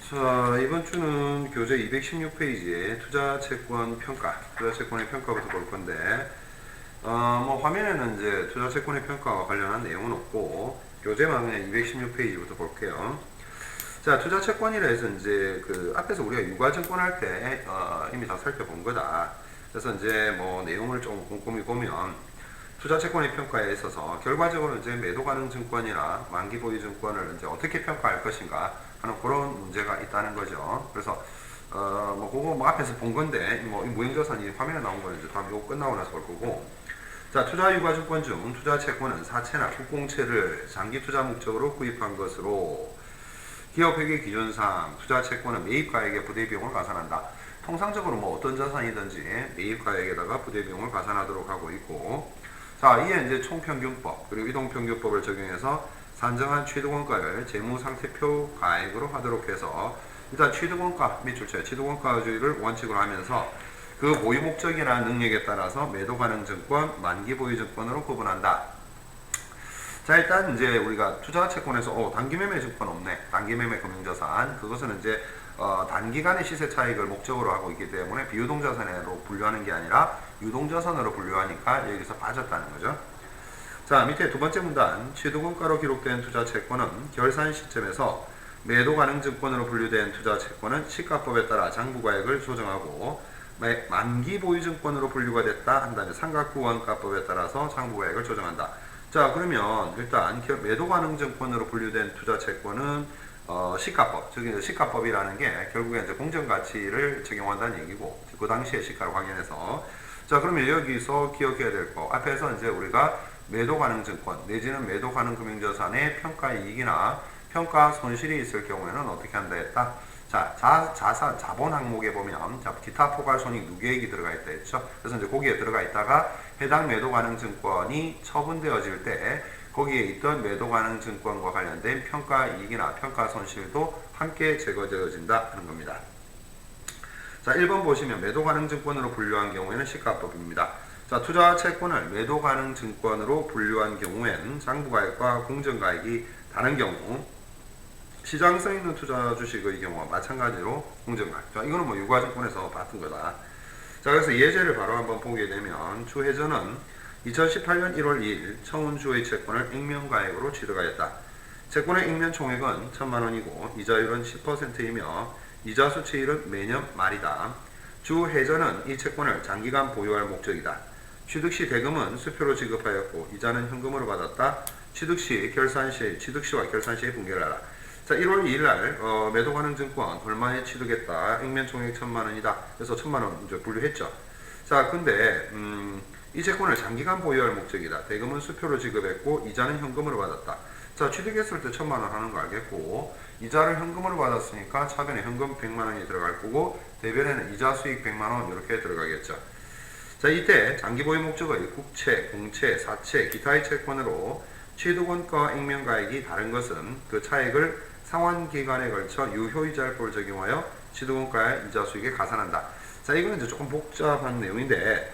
자, 이번 주는 교재 216페이지에 투자채권 평가, 투자채권의 평가부터 볼 건데, 화면에는 이제 투자채권의 평가와 관련한 내용은 없고, 교재만 그냥 216페이지부터 볼게요. 자, 투자채권이라 해서 이제 그 앞에서 우리가 유가증권 할 때, 이미 다 살펴본 거다. 그래서 이제 뭐 내용을 좀 꼼꼼히 보면, 투자채권의 평가에 있어서 결과적으로 이제 매도 가능 증권이나 만기 보유 증권을 이제 어떻게 평가할 것인가 하는 그런 문제가 있다는 거죠. 그래서 그거 뭐 앞에서 본 건데 이 무형자산이 화면에 나온 거는 이제 다 이거 끝나고 나서 볼 거고. 자, 투자 유가증권 중 투자채권은 사채나 국공채를 장기 투자 목적으로 구입한 것으로 기업회계 기준상 투자채권은 매입가액에 부대비용을 가산한다. 통상적으로 뭐 어떤 자산이든지 매입가액에다가 부대비용을 가산하도록 하고 있고, 자, 이에 이제 총평균법 그리고 이동평균법을 적용해서 산정한 취득원가를 재무상태표 가액으로 하도록 해서 일단 취득원가 및 출처 취득원가주의를 원칙으로 하면서 그 보유 목적이나 능력에 따라서 매도 가능 증권, 만기 보유 증권으로 구분한다. 자, 일단 이제 우리가 투자채권에서 단기 매매 증권 없네, 단기 매매 금융자산, 그것은 이제 단기간의 시세 차익을 목적으로 하고 있기 때문에 비유동자산으로 분류하는 게 아니라 유동자산으로 분류하니까 여기서 빠졌다는 거죠. 자, 밑에 두 번째 문단, 취득원가로 기록된 투자채권은 결산 시점에서 매도 가능 증권으로 분류된 투자채권은 시가법에 따라 장부가액을 조정하고 만기 보유 증권으로 분류가 됐다 한다면 상각부원가법에 따라서 장부가액을 조정한다. 자, 그러면 일단 매도 가능 증권으로 분류된 투자채권은 시가법, 즉 시가법이라는 게 결국에 이제 공정가치를 적용한다는 얘기고, 그 당시의 시가를 확인해서, 자, 그러면 여기서 기억해야 될 거, 앞에서 이제 우리가 매도 가능 증권 내지는 매도 가능 금융자산의 평가 이익이나 평가 손실이 있을 경우에는 어떻게 한다 했다. 자, 자산 자본 항목에 보면 기타 포괄 손익 누계액이 들어가 있다 했죠. 그래서 이제 거기에 들어가 있다가 해당 매도 가능 증권이 처분되어질 때 거기에 있던 매도 가능 증권과 관련된 평가 이익이나 평가 손실도 함께 제거되어진다 하는 겁니다. 자, 1번 보시면 매도 가능 증권으로 분류한 경우에는 시가법입니다. 자, 투자채권을 매도 가능 증권으로 분류한 경우에는 장부가액과 공정가액이 다른 경우, 시장성 있는 투자 주식의 경우와 마찬가지로 공정가액. 자, 이거는 뭐 유가증권에서 봤던 거다. 자, 그래서 예제를 바로 한번 보게 되면 주혜전은 2018년 1월 2일 청운주의 채권을 액면가액으로 취득하였다. 채권의 액면 총액은 1,000만원이고 이자율은 10%이며 이자 수치율은 매년 말이다. 주혜전은 이 채권을 장기간 보유할 목적이다. 취득 시 대금은 수표로 지급하였고 이자는 현금으로 받았다. 취득 시와 결산 시에 분개를 하라. 자, 1월 2일 날 매도 가능 증권 얼마에 취득했다. 액면 총액 1,000만원이다. 그래서 1,000만원 이제 분류했죠. 자, 근데 이 채권을 장기간 보유할 목적이다. 대금은 수표로 지급했고 이자는 현금으로 받았다. 자, 취득했을 때 1,000만원 하는 거 알겠고, 이자를 현금으로 받았으니까 차변에 현금 100만원이 들어갈 거고 대변에는 이자 수익 100만원 이렇게 들어가겠죠. 자, 이때 장기 보유 목적의 국채, 공채, 사채, 기타의 채권으로 취득원가와 액면가액이 다른 것은 그 차액을 상환기간에 걸쳐 유효이자율법을 적용하여 취득원가의 이자 수익에 가산한다. 자, 이거는 이제 조금 복잡한 내용인데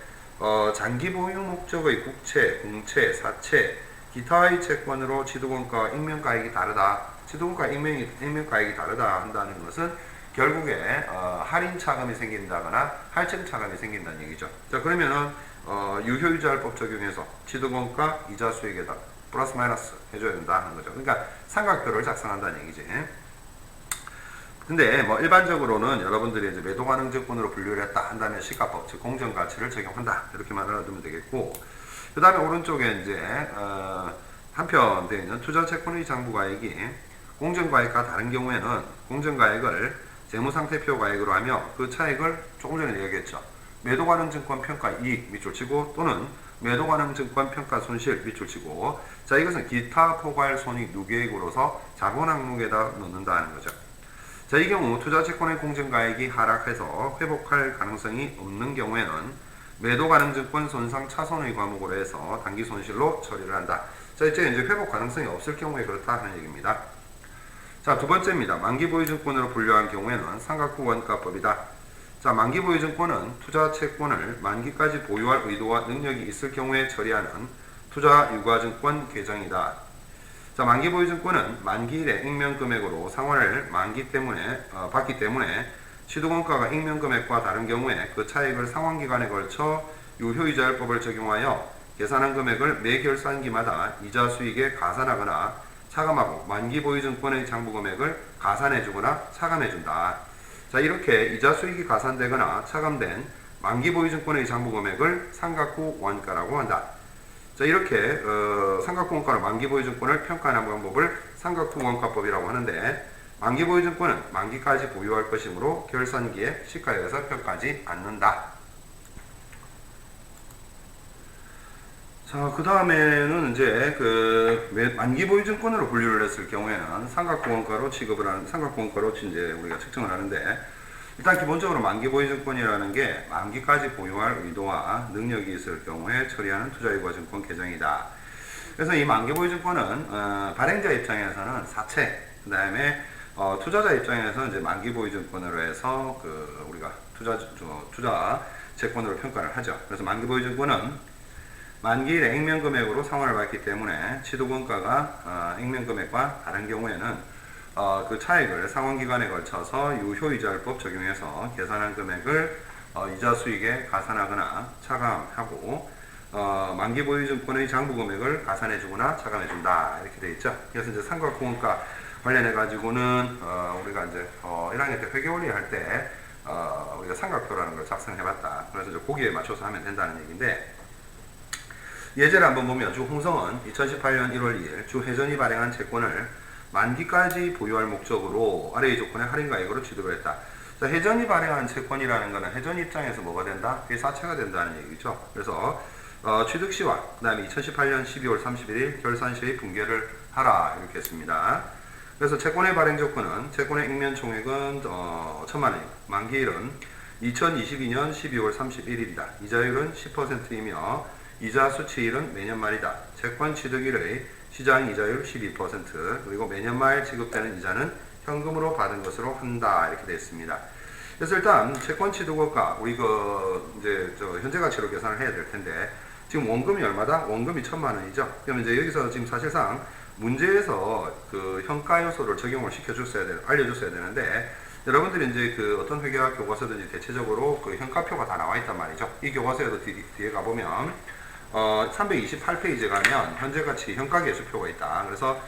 장기 보유 목적의 국채, 공채, 사채, 기타의 채권으로 취득원가와 액면가액이 다르다. 취득원가 액면가액이 다르다 한다는 것은 결국에 할인 차감이 생긴다거나 할증 차감이 생긴다는 얘기죠. 자, 그러면은 유효이자율법 적용해서 취득원가 이자 수익에다 플러스 마이너스 해줘야 된다 하는 거죠. 그러니까 삼각표를 작성한다는 얘기지. 근데 뭐 일반적으로는 여러분들이 이제 매도 가능 증권으로 분류를 했다 한다면 시가법, 즉 공정가치를 적용한다 이렇게만 알아두면 되겠고, 그 다음에 오른쪽에 이제 한편 되어 있는 투자채권의 장부가액이 공정가액과 다른 경우에는 공정가액을 재무상태표 가액으로 하며 그 차액을 조금 전에 얘기했죠. 매도 가능 증권 평가 이익 밑줄 치고 또는 매도 가능 증권 평가 손실 밑줄 치고, 자, 이것은 기타 포괄 손익 누계액으로서 자본 항목에다 넣는다는 거죠. 자, 이 경우 투자채권의 공정가액이 하락해서 회복할 가능성이 없는 경우에는 매도 가능 증권 손상 차손의 과목으로 해서 단기 손실로 처리를 한다. 자, 이제 회복 가능성이 없을 경우에 그렇다 하는 얘기입니다. 자, 두 번째입니다. 만기 보유 증권으로 분류한 경우에는 상각부 원가법이다. 자, 만기 보유 증권은 투자 채권을 만기까지 보유할 의도와 능력이 있을 경우에 처리하는 투자 유가증권 계정이다. 자, 만기 보유증권은 만기일의 익명금액으로 상환을 받기 때문에 취득원가가 익명금액과 다른 경우에 그 차익을 상환기간에 걸쳐 유효이자율법을 적용하여 계산한 금액을 매 결산기마다 이자 수익에 가산하거나 차감하고 만기 보유증권의 장부금액을 가산해주거나 차감해준다. 자, 이렇게 이자 수익이 가산되거나 차감된 만기 보유증권의 장부금액을 삼각후 원가라고 한다. 자, 이렇게 삼각후 원가로 만기 보유증권을 평가하는 방법을 삼각후 원가법이라고 하는데, 만기 보유증권은 만기까지 보유할 것이므로 결산기에 시가에 의해서 평가하지 않는다. 자, 그 다음에는 이제 만기 보유증권으로 분류를 했을 경우에는 삼각후 원가로 취급을 하는, 삼각후 원가로 이제 우리가 측정을 하는데, 일단 기본적으로 만기 보유증권이라는 게 만기까지 보유할 의도와 능력이 있을 경우에 처리하는 투자유가증권 계정이다. 그래서 이 만기 보유증권은 발행자 입장에서는 사채, 그 다음에 투자자 입장에서는 이제 만기 보유증권으로 해서 우리가 투자 채권으로 평가를 하죠. 그래서 만기 보유증권은 만기일의 익명금액으로 상환을 받기 때문에 취득원가가 익명금액과 다른 경우에는 그 차익을 상환기간에 걸쳐서 유효이자율법 적용해서 계산한 금액을 이자 수익에 가산하거나 차감하고 만기 보유증권의 장부금액을 가산해주거나 차감해준다, 이렇게 되어 있죠. 그래서 이제 삼각후원가 관련해 가지고는 우리가 이제 1학년 때 회계원리 할 때 우리가 삼각표라는 걸 작성해봤다. 그래서 이제 거기에 맞춰서 하면 된다는 얘기인데, 예제를 한번 보면 주 홍성은 2018년 1월 2일 주 회전이 발행한 채권을 만기까지 보유할 목적으로 아래의 조건의 할인가액으로 취득을 했다. 자, 회전이 발행한 채권이라는 것은 회전 입장에서 뭐가 된다? 그게 사채가 된다는 얘기죠. 그래서 취득 시와 그 다음에 2018년 12월 31일 결산 시의 분개를 하라, 이렇게 했습니다. 그래서 채권의 발행 조건은 채권의 액면 총액은 1,000만 원이고 만기일은 2022년 12월 31일이다. 이자율은 10%이며 이자 수취일은 매년 말이다. 채권 취득일의 시장 이자율 12%, 그리고 매년 말 지급되는 이자는 현금으로 받은 것으로 한다, 이렇게 되어 있습니다. 그래서 일단 채권 취득원가 우리 이제 현재 가치로 계산을 해야 될 텐데, 지금 원금이 얼마다? 원금이 1,000만 원이죠. 그러면 이제 여기서 지금 사실상 문제에서 현가 요소를 적용을 알려줬어야 되는데, 여러분들이 이제 어떤 회계학 교과서든지 대체적으로 현가표가 다 나와 있단 말이죠. 이 교과서에도 뒤에 가보면 328페이지에 가면 현재가치 현가계수표가 있다. 그래서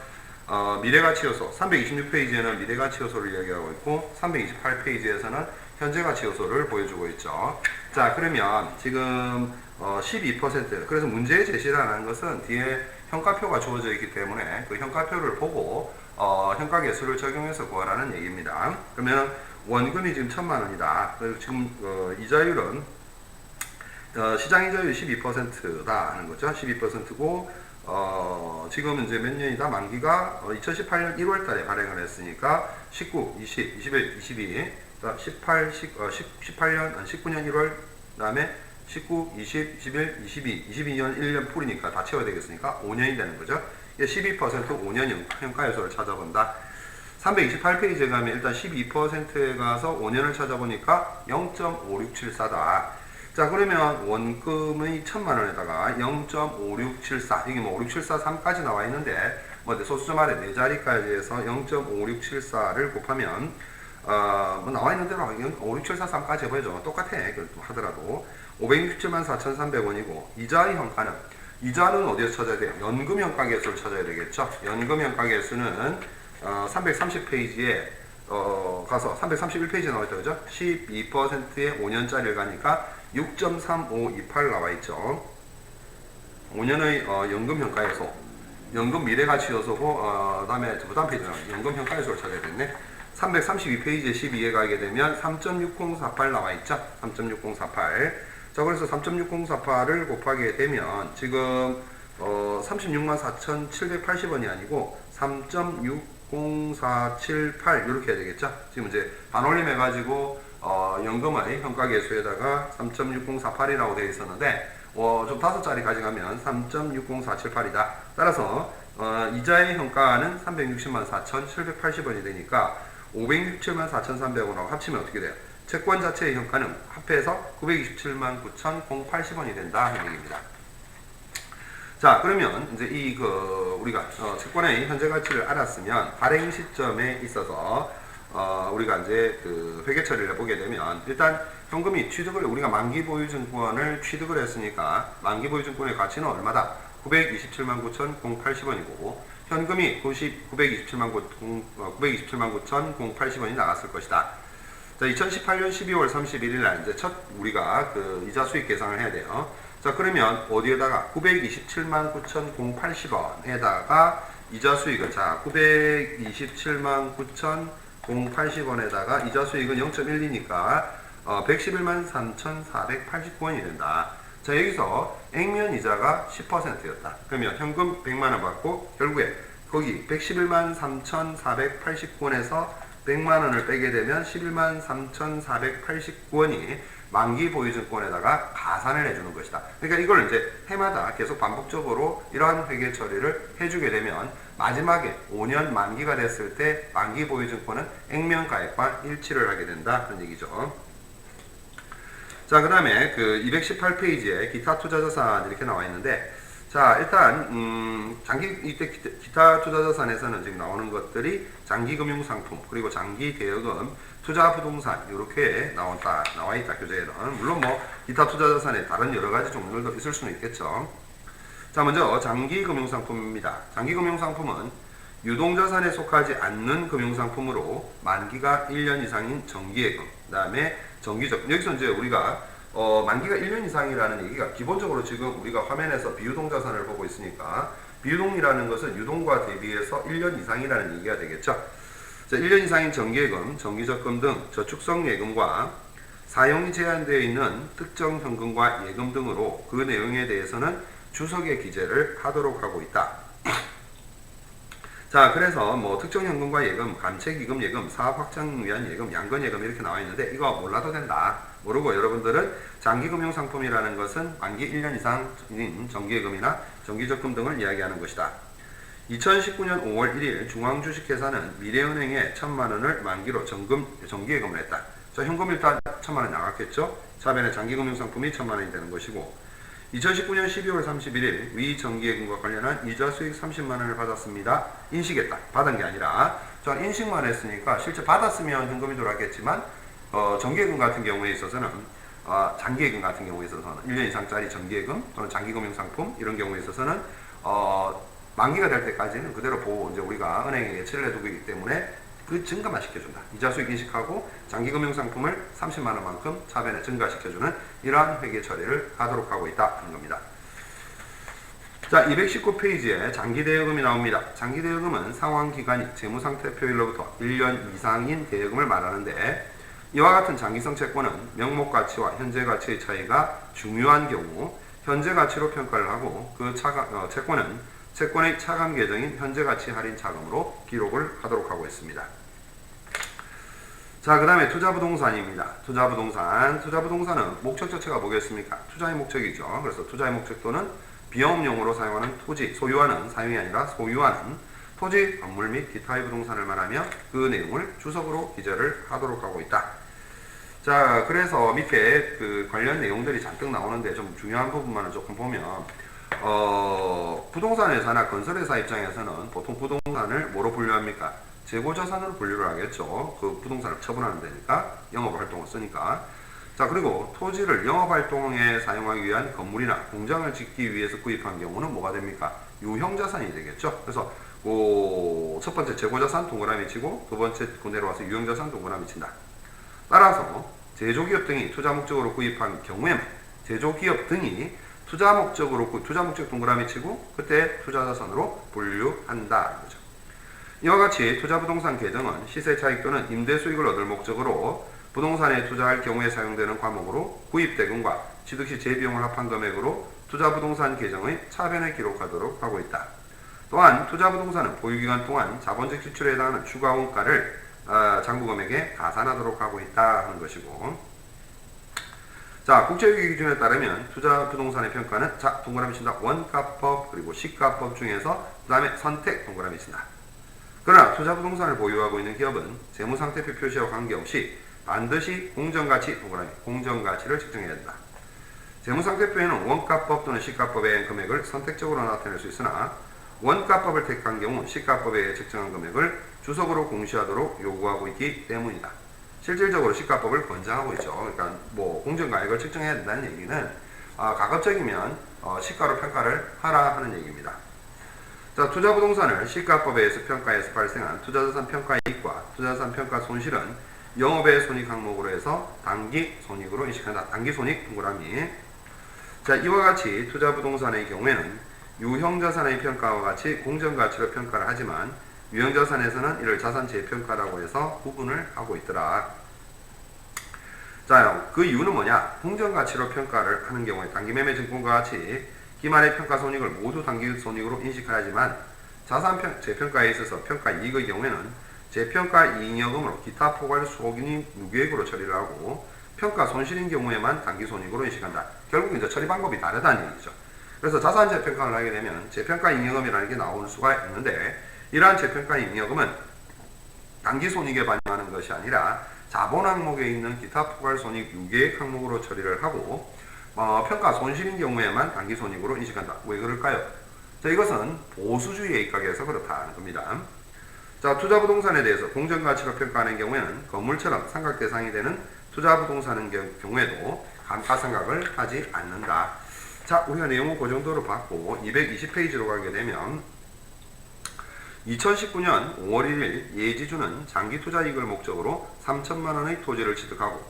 미래가치 요소 326페이지에는 미래가치 요소를 이야기하고 있고 328페이지에서는 현재가치 요소를 보여주고 있죠. 자, 그러면 지금 12%, 그래서 문제의 제시라는 것은 뒤에 현가표가 주어져 있기 때문에 그 현가표를 보고 현가계수를 적용해서 구하라는 얘기입니다. 그러면 원금이 지금 1,000만 원이다. 그리고 지금 이자율은 시장이자율이 12%다 하는 거죠. 12%고 지금 이제 몇 년이다? 만기가 2018년 1월 달에 발행을 했으니까 19, 20, 21, 22, 18년, 19년 1월, 그 다음에 19, 20, 21, 22, 22년 1년 풀이니까 다 채워야 되겠으니까 5년이 되는 거죠. 12% 5년 현가요소를 찾아본다. 328페이지에 가면 일단 12%에 가서 5년을 찾아보니까 0.5674다. 자, 그러면 원금의 1,000만 원에다가 0.5674, 이게 뭐 5673까지 나와 있는데, 소수점 아래 4자리까지 해서 0.5674를 곱하면, 뭐 나와 있는 대로 56743까지 해보죠. 똑같아. 하더라도. 567만 4,300원이고, 이자의 현가는, 이자는 어디에서 찾아야 돼요? 연금 현가계수를 찾아야 되겠죠. 연금 현가계수는 330페이지에 가서 331페이지에 나와 있다, 그죠? 12%의 5년짜리를 가니까 6.3528 나와 있죠. 5년의 연금 현가요소, 연금 미래가치 요소고, 그다음에 다음 페이지는 연금 현가요소를 찾아야 되겠네. 332페이지에 12에 가게 되면 3.6048 나와 있죠. 3.6048. 자, 그래서 3.6048을 곱하게 되면 지금 36만 4,780원이 아니고 3.60478 이렇게 해야 되겠죠. 지금 이제 반올림 해가지고 연금의 현가계수에다가 3.6048이라고 되어 있었는데 좀 5자리 가져가면 3.60478이다. 따라서 이자의 현가는 360만 4,780원이 되니까 567만 4,300원하고 합치면 어떻게 돼요? 채권 자체의 현가는 합해서 927만 9,080원이 된다 하는 얘기입니다. 자, 자, 그러면 이제 우리가 채권의 현재 가치를 알았으면 발행 시점에 있어서 우리가 이제 회계 처리를 해보게 되면 일단 현금이 우리가 만기 보유 증권을 취득을 했으니까 만기 보유 증권의 가치는 얼마다? 927만 9,080원이고 현금이 927만 9,080원이 나갔을 것이다. 자, 2018년 12월 31일 날 이제 첫 우리가 이자 수익 계산을 해야 돼요. 자, 그러면 어디에다가 927만 9,080원에다가 이자 수익은 927만 9,080원에다가 이자 수익은 0.12니까 111만 3,489원이 된다. 자, 여기서 액면 이자가 10%였다. 그러면 현금 100만원 받고 결국에 거기 111만 3,489원에서 100만원을 빼게 되면 11만 3,489원이 만기 보유증권에다가 가산을 해주는 것이다. 그러니까 이걸 이제 해마다 계속 반복적으로 이러한 회계 처리를 해주게 되면 마지막에 5년 만기가 됐을 때 만기 보유증권은 액면 가액과 일치를 하게 된다. 그런 얘기죠. 자, 그 다음에 218페이지에 기타 투자자산 이렇게 나와 있는데, 자, 일단 이때 기타 투자자산에서는 지금 나오는 것들이 장기금융상품 그리고 장기대여금, 투자부동산 이렇게 나와 있다. 교재에는 물론 뭐 기타 투자자산에 다른 여러 가지 종류도 있을 수는 있겠죠. 자, 먼저 장기금융상품입니다. 장기금융상품은 유동자산에 속하지 않는 금융상품으로 만기가 1년 이상인 정기예금, 그 다음에 정기적. 여기서 이제 우리가 만기가 1년 이상이라는 얘기가 기본적으로 지금 우리가 화면에서 비유동자산을 보고 있으니까 비유동이라는 것은 유동과 대비해서 1년 이상이라는 얘기가 되겠죠. 자, 1년 이상인 정기예금, 정기적금 등 저축성 예금과 사용이 제한되어 있는 특정 현금과 예금 등으로 그 내용에 대해서는 주석에 기재를 하도록 하고 있다. 자, 그래서 뭐 특정 현금과 예금, 감채기금 예금, 사업 확장 위한 예금, 양건 예금 이렇게 나와 있는데 이거 몰라도 된다. 모르고 여러분들은 장기금융상품이라는 것은 만기 1년 이상인 정기예금이나 정기적금 등을 이야기하는 것이다. 2019년 5월 1일 중앙주식회사는 미래은행에 1,000만 원을 만기로 정기예금을 했다. 자, 현금 일단 1,000만 원 나갔겠죠? 차변에 장기금융상품이 1,000만 원이 되는 것이고 2019년 12월 31일 위 정기예금과 관련한 이자 수익 30만 원을 받았습니다. 인식했다. 받은 게 아니라 자, 인식만 했으니까 실제 받았으면 현금이 돌아갔겠지만 정기예금 같은 경우에 있어서는 장기예금 같은 경우에 있어서는 1년 이상짜리 정기예금 또는 장기금융상품 이런 경우에 있어서는 만기가 될 때까지는 그대로 보호 이제 우리가 은행에 예치를 해두기 때문에 그 증가만 시켜준다. 이자 수익 인식하고 장기금융상품을 30만 원만큼 차변에 증가시켜주는 이러한 회계 처리를 하도록 하고 있다 하는 겁니다. 자, 219페이지에 장기대여금이 나옵니다. 장기대여금은 상환기간이 재무상태표일로부터 1년 이상인 대여금을 말하는데 이와 같은 장기성 채권은 명목가치와 현재가치의 차이가 중요한 경우 현재가치로 평가를 하고 그 채권은 채권의 차감 계정인 현재가치 할인 차감으로 기록을 하도록 하고 있습니다. 자, 그 다음에 투자부동산입니다. 투자부동산은 목적 자체가 뭐겠습니까? 투자의 목적이죠. 그래서 투자의 목적도는 비영업용으로 사용하는 토지, 소유하는, 사용이 아니라 소유하는 토지, 건물 및 기타의 부동산을 말하며 그 내용을 주석으로 기재를 하도록 하고 있다. 자, 그래서 밑에 관련 내용들이 잔뜩 나오는데 좀 중요한 부분만을 조금 보면 부동산 회사나 건설 회사 입장에서는 보통 부동산을 뭐로 분류합니까? 재고자산으로 분류를 하겠죠. 그 부동산을 처분하는 데니까 영업활동을 쓰니까. 자, 그리고 토지를 영업활동에 사용하기 위한 건물이나 공장을 짓기 위해서 구입한 경우는 뭐가 됩니까? 유형자산이 되겠죠. 그래서 첫 번째 재고자산 동그라미 치고 두 번째 내려와서 유형자산 동그라미 친다. 따라서 제조기업 등이 투자 목적으로 구입한 경우에만 제조기업 등이 투자 목적 동그라미 치고 그때 투자자산으로 분류한다. 거죠. 이와 같이 투자부동산 계정은 시세차익 또는 임대수익을 얻을 목적으로 부동산에 투자할 경우에 사용되는 과목으로 구입대금과 취득시 재비용을 합한 금액으로 투자부동산 계정의 차변에 기록하도록 하고 있다. 또한 투자부동산은 보유기간 동안 자본적 지출에 해당하는 추가원가를 장부금액에 가산하도록 하고 있다 하는 것이고, 자, 국제유기 기준에 따르면 투자부동산의 평가는 동그라미 친다. 원가법 그리고 시가법 중에서 그 다음에 선택 동그라미 친다. 그러나 투자부동산을 보유하고 있는 기업은 재무상태표 표시와 관계없이 반드시 공정가치 동그라미 공정가치를 측정해야 된다. 재무상태표에는 원가법 또는 시가법에 의한 금액을 선택적으로 나타낼 수 있으나 원가법을 택한 경우 시가법에 의해 책정한 금액을 주석으로 공시하도록 요구하고 있기 때문이다. 실질적으로 시가법을 권장하고 있죠. 그러니까 뭐 공정가액을 측정해야 된다는 얘기는 가급적이면 시가로 평가를 하라 하는 얘기입니다. 자, 투자부동산을 시가법에 의해서 평가해서 발생한 투자자산 평가이익과 투자자산 평가 손실은 영업외 손익 항목으로 해서 당기손익으로 인식한다. 당기손익 동그라미. 자, 이와 같이 투자부동산의 경우에는 유형자산의 평가와 같이 공정가치로 평가를 하지만 유형자산에서는 이를 자산 재평가라고 해서 구분을 하고 있더라. 자, 그 이유는 뭐냐? 공정가치로 평가를 하는 경우에 단기매매 증권과 같이 기말의 평가손익을 모두 당기손익으로 인식하지만 자산 재평가에 있어서 평가이익의 경우에는 재평가이익여금으로 기타 포괄 소기능 무계획으로 처리를 하고 평가손실인 경우에만 당기손익으로 인식한다. 결국 이제 처리 방법이 다르다는 얘기죠. 그래서 자산 재평가를 하게 되면 재평가이익여금이라는 게 나올 수가 있는데 이러한 재평가이익여금은 당기손익에 반영하는 것이 아니라 자본 항목에 있는 기타 포괄 손익 유계획 항목으로 처리를 하고 평가 손실인 경우에만 당기손익으로 인식한다. 왜 그럴까요? 자, 이것은 보수주의에 입각해서 그렇다는 겁니다. 자, 투자부동산에 대해서 공정가치로 평가하는 경우에는 건물처럼 삼각 대상이 되는 투자부동산의 경우에도 감가상각을 하지 않는다. 자, 우리가 내용은 그 정도로 봤고 220페이지로 가게 되면 2019년 5월 1일 예지주는 장기투자이익을 목적으로 3천만원의 토지를 취득하고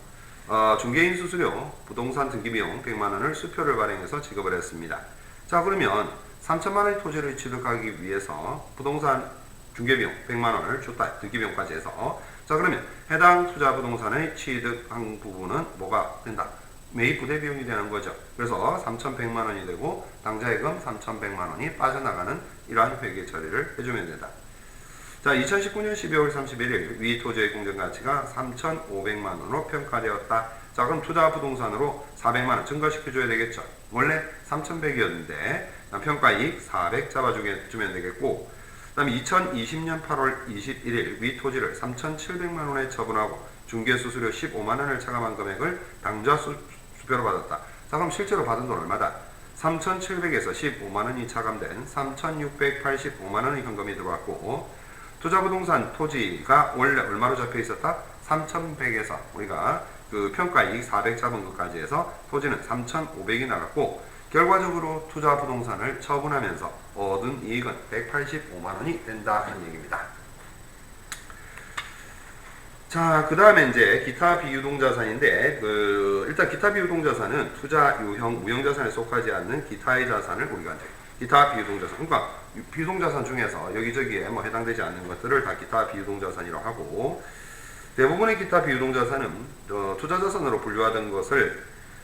중개인 수수료, 부동산 등기비용 100만원을 수표를 발행해서 지급을 했습니다. 자, 그러면 3천만원의 토지를 취득하기 위해서 부동산 중개비용 100만원을 줬다. 등기비용까지 해서. 자, 그러면 해당 투자부동산의 취득한 부분은 뭐가 된다? 매입부대 비용이 되는 거죠. 그래서 3,100만원이 되고 당좌예금 3,100만원이 빠져나가는 이러한 회계 처리를 해주면 된다. 자, 2019년 12월 31일 위 토지의 공정가치가 3,500만원으로 평가되었다. 자, 그럼 투자부동산으로 400만원 증가시켜줘야 되겠죠. 원래 3,100이었는데 평가이익 400 잡아주면 되겠고, 그 다음에 2020년 8월 21일 위 토지를 3,700만원에 처분하고 중개수수료 15만원을 차감한 금액을 당좌 수표로 받았다. 자, 그럼 실제로 받은 돈 얼마다? 3,700에서 15만원이 차감된 3,685만원의 현금이 들어왔고, 투자부동산 토지가 원래 얼마로 잡혀 있었다? 3,100에서 우리가 그 평가이익 400 잡은 것까지 해서 토지는 3,500이 나갔고, 결과적으로 투자부동산을 처분하면서 얻은 이익은 185만원이 된다는 얘기입니다. 자, 그 다음에 이제 기타 비유동자산인데, 일단 기타 비유동자산은 투자 유형, 무형자산에 속하지 않는 기타의 자산을 우리가 이제 기타 비유동자산, 그러니까 비유동자산 중에서 여기저기에 뭐 해당되지 않는 것들을 다 기타 비유동자산이라고 하고, 대부분의 기타 비유동자산은 투자자산으로 분류하던 것을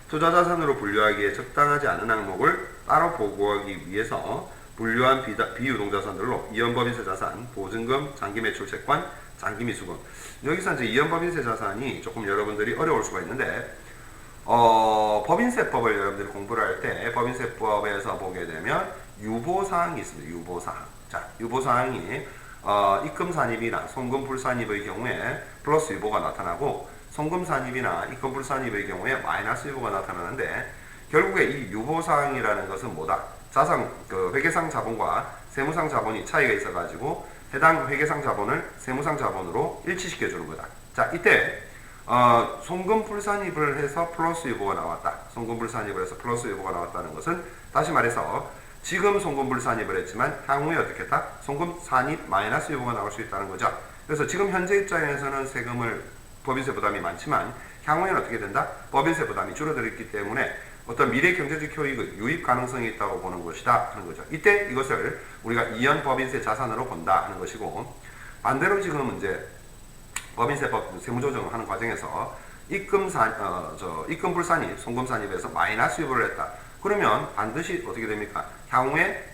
투자자산으로 분류하기에 적당하지 않은 항목을 따로 보고하기 위해서 분류한 비유동자산들로 이연법인세 자산, 보증금, 장기매출채권, 장기미수금. 여기서 이제 이연법인세 자산이 조금 여러분들이 어려울 수가 있는데, 법인세법을 여러분들이 공부를 할 때 법인세법에서 보게 되면 유보사항이 있습니다. 유보사항. 자, 유보사항이 입금산입이나 송금불산입의 경우에 플러스 유보가 나타나고, 송금산입이나 입금불산입의 경우에 마이너스 유보가 나타나는데, 결국에 이 유보사항이라는 것은 뭐다? 자산, 회계상 자본과 세무상 자본이 차이가 있어가지고 해당 회계상 자본을 세무상 자본으로 일치시켜 주는 거다. 자, 이때 송금불산입을 해서 플러스 유보가 나왔다. 송금불산입을 해서 플러스 유보가 나왔다는 것은 다시 말해서 지금 송금불산입을 했지만 향후에 어떻게 했다? 송금산입 마이너스 유보가 나올 수 있다는 거죠. 그래서 지금 현재 입장에서는 세금을 법인세 부담이 많지만 향후에는 어떻게 된다? 법인세 부담이 줄어들었기 때문에 어떤 미래 경제적 효익의 유입 가능성이 있다고 보는 것이다 하는 거죠. 이때 이것을 우리가 이연 법인세 자산으로 본다 하는 것이고, 반대로 지금 이제 법인세법 세무조정을 하는 과정에서 입금불산입, 송금산입에서 마이너스 유보를 했다. 그러면 반드시 어떻게 됩니까? 향후에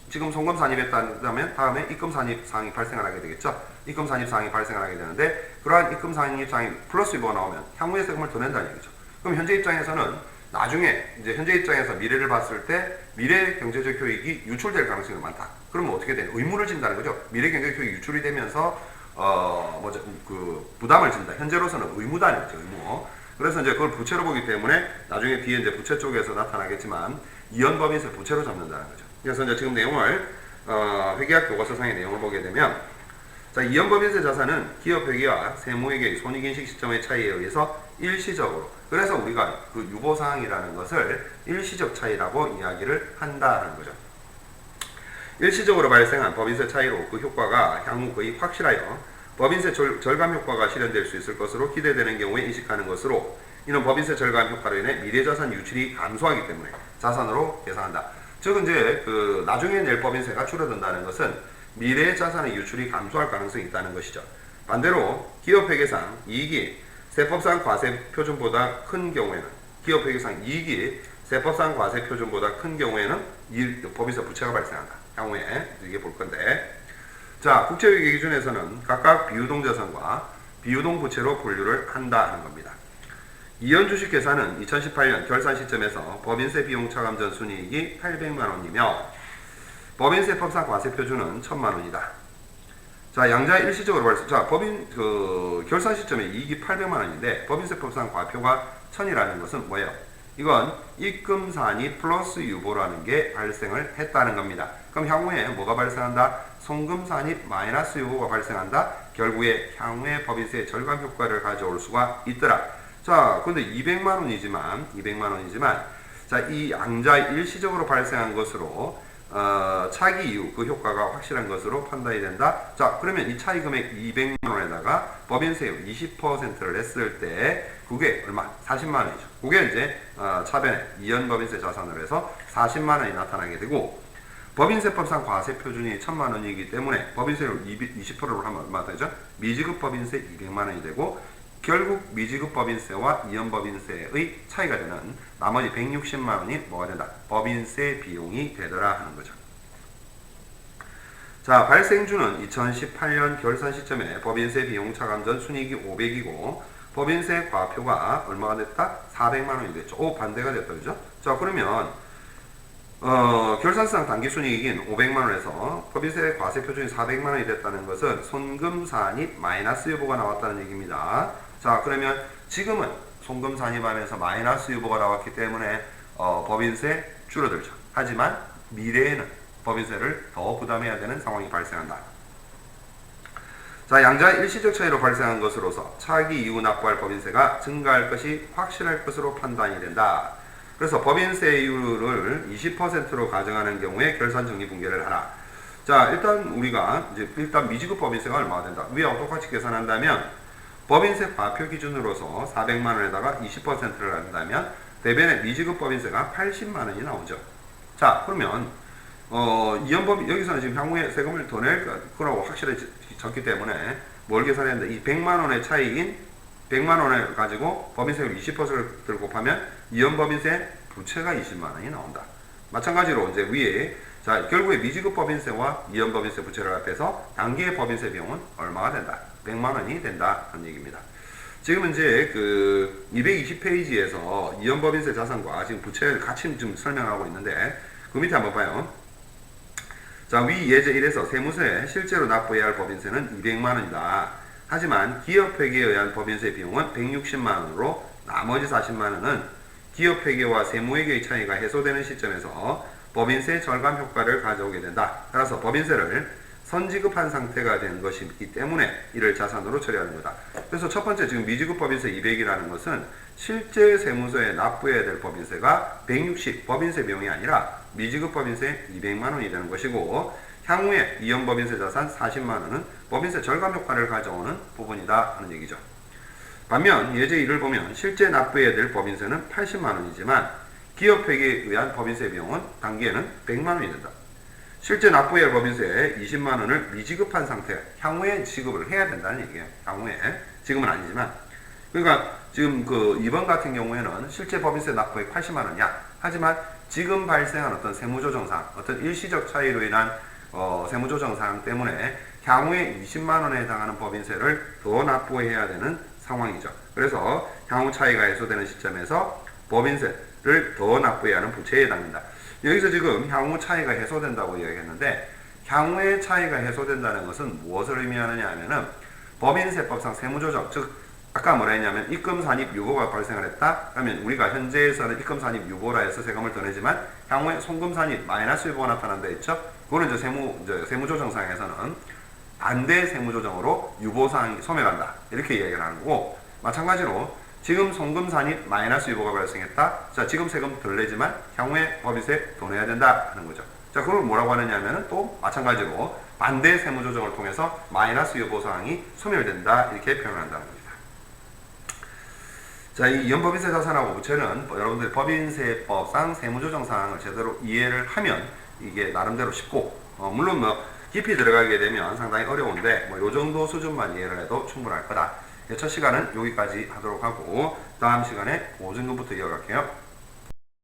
지금 송금산입했다면 다음에 입금산입 사항이 발생을 하게 되겠죠. 입금산입 사항이 발생을 하게 되는데, 그러한 입금산입 사항이 플러스 유보가 나오면 향후에 세금을 더 낸다는 얘기죠. 그럼 현재 입장에서는 나중에 이제 현재 입장에서 미래를 봤을 때 미래 경제적 효익이 유출될 가능성이 많다. 그러면 어떻게 돼요? 의무를 진다는 거죠. 미래 경제적 효익이 유출이 되면서 부담을 진다. 현재로서는 의무다는 거죠. 의무. 그래서 이제 그걸 부채로 보기 때문에 나중에 뒤에 이제 부채 쪽에서 나타나겠지만 이연법인세 부채로 잡는다는 거죠. 그래서 이제 지금 내용을 회계학 교과서상의 내용을 보게 되면 자, 이연법인세 자산은 기업 회계와 세무회계의 손익인식 시점의 차이에 의해서 일시적으로, 그래서 우리가 그 유보사항이라는 것을 일시적 차이라고 이야기를 한다는 거죠. 일시적으로 발생한 법인세 차이로 그 효과가 향후 거의 확실하여 법인세 절감 효과가 실현될 수 있을 것으로 기대되는 경우에 인식하는 것으로, 이는 법인세 절감 효과로 인해 미래자산 유출이 감소하기 때문에 자산으로 계산한다. 즉 이제 그 나중에 낼 법인세가 줄어든다는 것은 미래 자산의 유출이 감소할 가능성이 있다는 것이죠. 반대로 기업회계상 이익이 세법상 과세 표준보다 큰 경우에는, 기업회계상 이익이 세법상 과세 표준보다 큰 경우에는 법인세 부채가 발생한다. 향후에 이게 볼 건데, 자, 국제회계 기준에서는 각각 비유동 자산과 비유동 부채로 분류를 한다 하는 겁니다. 이연 주식 계산은 2018년 결산 시점에서 법인세 비용 차감 전 순이익이 800만 원이며 법인세법상 과세 표준은 1000만 원이다. 자, 양자 일시적으로 발생. 자, 법인 결산 시점에 이익이 800만 원인데 법인세법상 과표가 1000이라는 것은 뭐예요? 이건 입금산이 플러스 유보라는 게 발생을 했다는 겁니다. 그럼 향후에 뭐가 발생한다? 송금산이 마이너스 유보가 발생한다. 결국에 향후에 법인세 절감 효과를 가져올 수가 있더라. 자, 근데 200만 원이지만 자, 이 양자 일시적으로 발생한 것으로 차기 이후 그 효과가 확실한 것으로 판단이 된다. 자, 그러면 이 차이 금액 200만 원에다가 법인세 20%를 냈을 때 그게 얼마? 40만 원이죠. 그게 이제 차변에 이연 법인세 자산으로 해서 40만 원이 나타나게 되고, 법인세법상 과세 표준이 1000만 원이기 때문에 법인세율 20%로 하면 얼마 되죠? 미지급 법인세 200만 원이 되고, 결국 미지급 법인세와 이연 법인세의 차이가 되는 나머지 160만 원이 뭐가 된다? 법인세 비용이 되더라 하는 거죠. 자, 발생주는 2018년 결산 시점에 법인세 비용 차감 전 순이익이 500이고 법인세 과표가 얼마가 됐다? 400만 원이 됐죠. 반대가 됐다. 그죠? 자, 그러면 결산상 당기순이익인 500만 원에서 법인세 과세 표준이 400만 원이 됐다는 것은 손금산입 마이너스 유보가 나왔다는 얘기입니다. 자, 그러면 지금은 손금산입하면서 마이너스 유보가 나왔기 때문에 법인세 줄어들죠. 하지만 미래에는 법인세를 더 부담해야 되는 상황이 발생한다. 자, 양자 일시적 차이로 발생한 것으로서 차기 이후 납부할 법인세가 증가할 것이 확실할 것으로 판단이 된다. 그래서 법인세율을 20%로 가정하는 경우에 결산 정리 분계를 하라. 자, 일단 우리가 일단 미지급 법인세가 얼마가 된다. 위와 똑같이 계산한다면 법인세 과표 기준으로서 400만 원에다가 20%를 한다면 대변에 미지급 법인세가 80만 원이 나오죠. 자, 그러면 이연법 여기서는 지금 향후에 세금을 더 낼 거라고 확실히 적기 때문에 뭘 계산했는데 이 100만 원의 차이인 100만 원을 가지고 법인세율 20%를 곱하면 이연법인세 부채가 20만 원이 나온다. 마찬가지로 이제 위에 자, 결국에 미지급 법인세와 이연법인세 부채를 합해서 단기의 법인세 비용은 얼마가 된다? 100만 원이 된다 하는 얘기입니다. 지금 이제 그 220페이지에서 이연법인세 자산과 지금 부채를 같이 좀 설명하고 있는데 그 밑에 한번 봐요. 자, 위 예제 1에서 세무서에 실제로 납부해야 할 법인세는 200만 원이다. 하지만 기업회계에 의한 법인세 비용은 160만 원으로 나머지 40만 원은 기업회계와 세무회계의 차이가 해소되는 시점에서 법인세 절감 효과를 가져오게 된다. 따라서 법인세를 선지급한 상태가 된 것이기 때문에 이를 자산으로 처리하는 거다. 그래서 첫 번째 지금 미지급 법인세 200이라는 것은 실제 세무서에 납부해야 될 법인세가 160 법인세 비용이 아니라 미지급 법인세 200만 원이 되는 것이고, 향후에 이연 법인세 자산 40만 원은 법인세 절감 효과를 가져오는 부분이다 하는 얘기죠. 반면 예제 1을 보면 실제 납부해야 될 법인세는 80만 원이지만 기업회계에 의한 법인세 비용은 단기에는 100만 원이 된다. 실제 납부해야 할 법인세 20만 원을 미지급한 상태, 향후에 지급을 해야 된다는 얘기예요. 향후에. 지금은 아니지만. 그러니까 지금 그 2번 같은 경우에는 실제 법인세 납부액 80만 원이야. 하지만 지금 발생한 어떤 세무조정상, 어떤 일시적 차이로 인한 세무조정상 때문에 향후에 20만 원에 해당하는 법인세를 더 납부해야 되는 상황이죠. 그래서 향후 차이가 해소되는 시점에서 법인세를 더 납부해야 하는 부채에 해당된다. 여기서 지금 향후 차이가 해소된다고 이야기했는데, 향후의 차이가 해소된다는 것은 무엇을 의미하느냐 하면은 법인세법상 세무조정, 즉 아까 뭐라 했냐면 입금 산입 유보가 발생을 했다. 그러면 우리가 현재에서는 입금 산입 유보라 해서 세금을 더 내지만 향후에 송금 산입 마이너스 유보가 나타난다 했죠. 그거는 이제 세무조정상에서는 반대 세무조정으로 유보사항이 소멸한다. 이렇게 이야기를 하는 거고, 마찬가지로 지금 송금 산입 마이너스 유보가 발생했다. 자, 지금 세금 덜 내지만 향후에 법인세 더 내야 된다 하는 거죠. 자, 그걸 뭐라고 하느냐면은 또 마찬가지로 반대 세무조정을 통해서 마이너스 유보사항이 소멸된다. 이렇게 표현한다는 겁니다. 자, 이 이연법인세 자산하고 부채는 여러분들이 법인세법상 세무조정 사항을 제대로 이해를 하면 이게 나름대로 쉽고, 물론 뭐 깊이 들어가게 되면 상당히 어려운데 뭐 요 정도 수준만 이해를 해도 충분할 거다. 첫 시간은 여기까지 하도록 하고 다음 시간에 보증금부터 이어갈게요.